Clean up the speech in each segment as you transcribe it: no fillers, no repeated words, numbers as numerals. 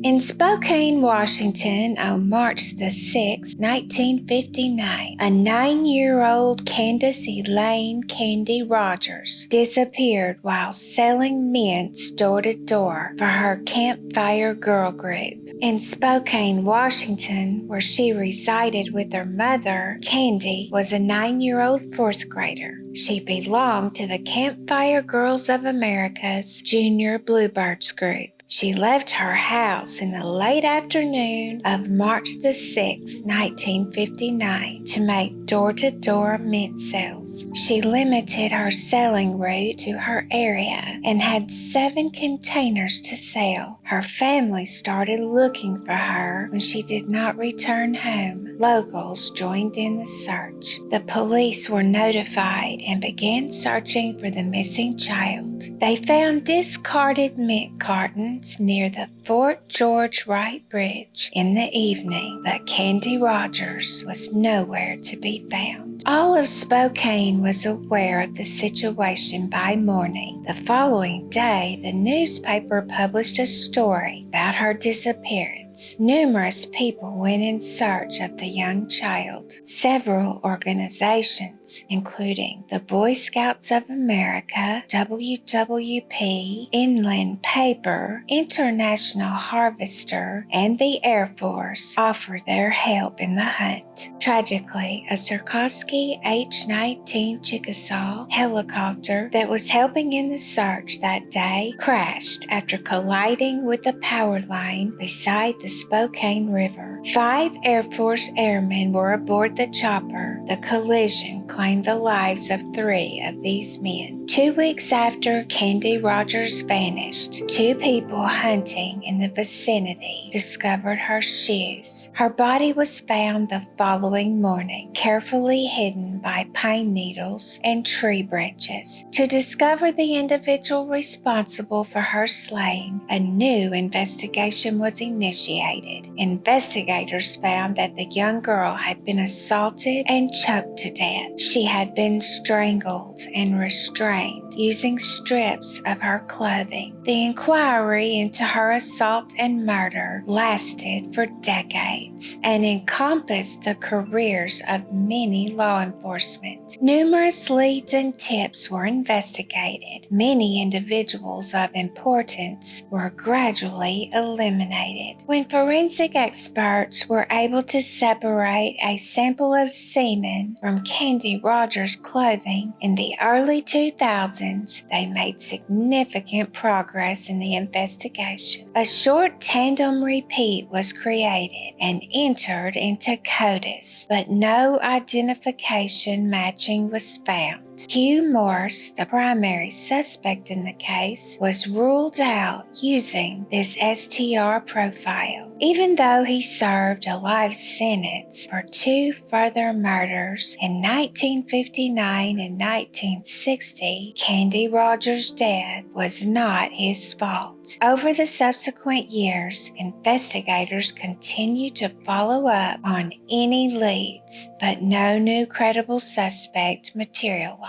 In Spokane, Washington, on March the 6th, 1959, a 9-year-old Candace Elaine Candy Rogers disappeared while selling mints door to door for her Campfire Girl group. In Spokane, Washington, where she resided with her mother, Candy was a 9-year-old fourth grader. She belonged to the Campfire Girls of America's Junior Bluebirds group. She left her house in the late afternoon of March the 6th, 1959, to make door-to-door mint sales. She limited her selling route to her area and had 7 containers to sell. Her family started looking for her when she did not return home. Locals joined in the search. The police were notified and began searching for the missing child. They found discarded mint cartons near the Fort George Wright Bridge in the evening, but Candy Rogers was nowhere to be found. All of Spokane was aware of the situation by morning. The following day, the newspaper published a story about her disappearance. Numerous people went in search of the young child. Several organizations, including the Boy Scouts of America, WWP, Inland Paper, International Harvester, and the Air Force, offered their help in the hunt. Tragically, a Sikorsky H-19 Chickasaw helicopter that was helping in the search that day crashed after colliding with the power line beside the Spokane River. 5 Air Force airmen were aboard the chopper. The collision claimed the lives of 3 of these men. 2 weeks after Candy Rogers vanished, 2 people hunting in the vicinity discovered her shoes. Her body was found the following morning, carefully hidden by pine needles and tree branches. To discover the individual responsible for her slaying, a new investigation was initiated. Investigators found that the young girl had been assaulted and choked to death. She had been strangled and restrained using strips of her clothing. The inquiry into her assault and murder lasted for decades and encompassed the careers of many law enforcement. Numerous leads and tips were investigated. Many individuals of importance were gradually eliminated. When forensic experts were able to separate a sample of semen from Candy Rogers' clothing in the early 2000s, they made significant progress in the investigation. A short tandem repeat was created and entered into CODIS, but no identification matching was found. Hugh Morse, the primary suspect in the case, was ruled out using this STR profile. Even though he served a life sentence for 2 further murders in 1959 and 1960, Candy Rogers' death was not his fault. Over the subsequent years, investigators continued to follow up on any leads, but no new credible suspect materialized.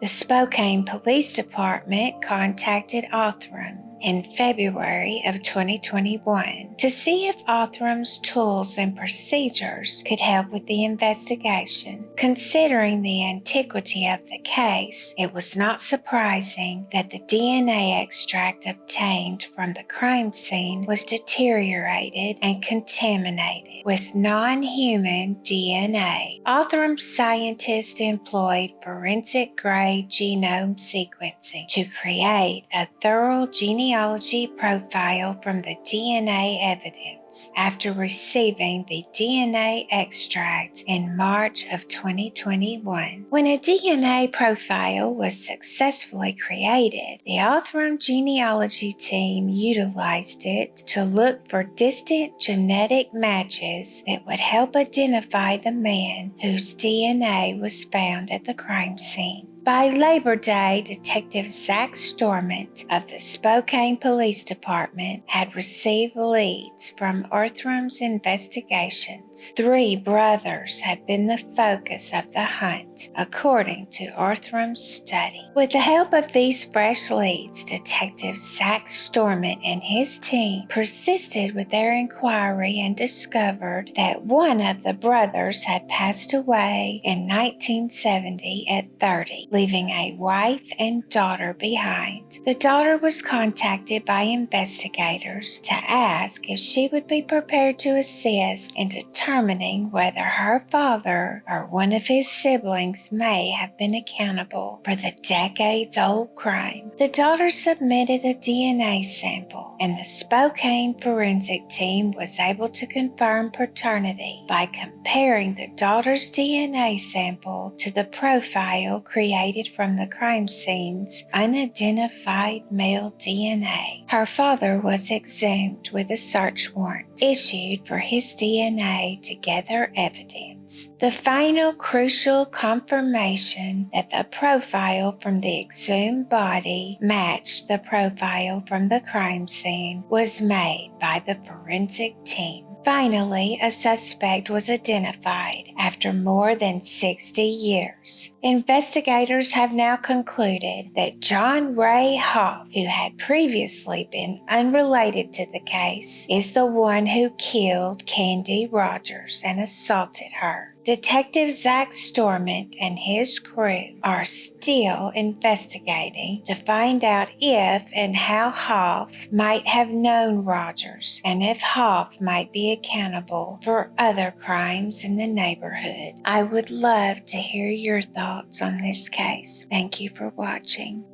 The Spokane Police Department contacted Othram in February of 2021 to see if Othram's tools and procedures could help with the investigation. Considering the antiquity of the case, it was not surprising that the DNA extract obtained from the crime scene was deteriorated and contaminated with non-human DNA. Othram's scientists employed forensic-grade genome sequencing to create a thorough genealogy profile from the DNA evidence after receiving the DNA extract in March of 2021. When a DNA profile was successfully created, the Othram genealogy team utilized it to look for distant genetic matches that would help identify the man whose DNA was found at the crime scene. By Labor Day, Detective Zach Stormont of the Spokane Police Department had received leads from Orthram's investigations. 3 brothers had been the focus of the hunt, according to Orthram's study. With the help of these fresh leads, Detective Zach Stormont and his team persisted with their inquiry and discovered that one of the brothers had passed away in 1970 at 30, leaving a wife and daughter behind. The daughter was contacted by investigators to ask if she would be prepared to assist in determining whether her father or one of his siblings may have been accountable for the decades-old crime. The daughter submitted a DNA sample, and the Spokane forensic team was able to confirm paternity by comparing the daughter's DNA sample to the profile created from the crime scene's unidentified male DNA. Her father was exhumed with a search warrant issued for his DNA to gather evidence. The final crucial confirmation that the profile from the exhumed body matched the profile from the crime scene was made by the forensic team. Finally, a suspect was identified after more than 60 years. Investigators have now concluded that John Ray Hoff, who had previously been unrelated to the case, is the one who killed Candace Rogers and assaulted her. Detective Zach Stormont and his crew are still investigating to find out if and how Hoff might have known Rogers and if Hoff might be accountable for other crimes in the neighborhood. I would love to hear your thoughts on this case. Thank you for watching.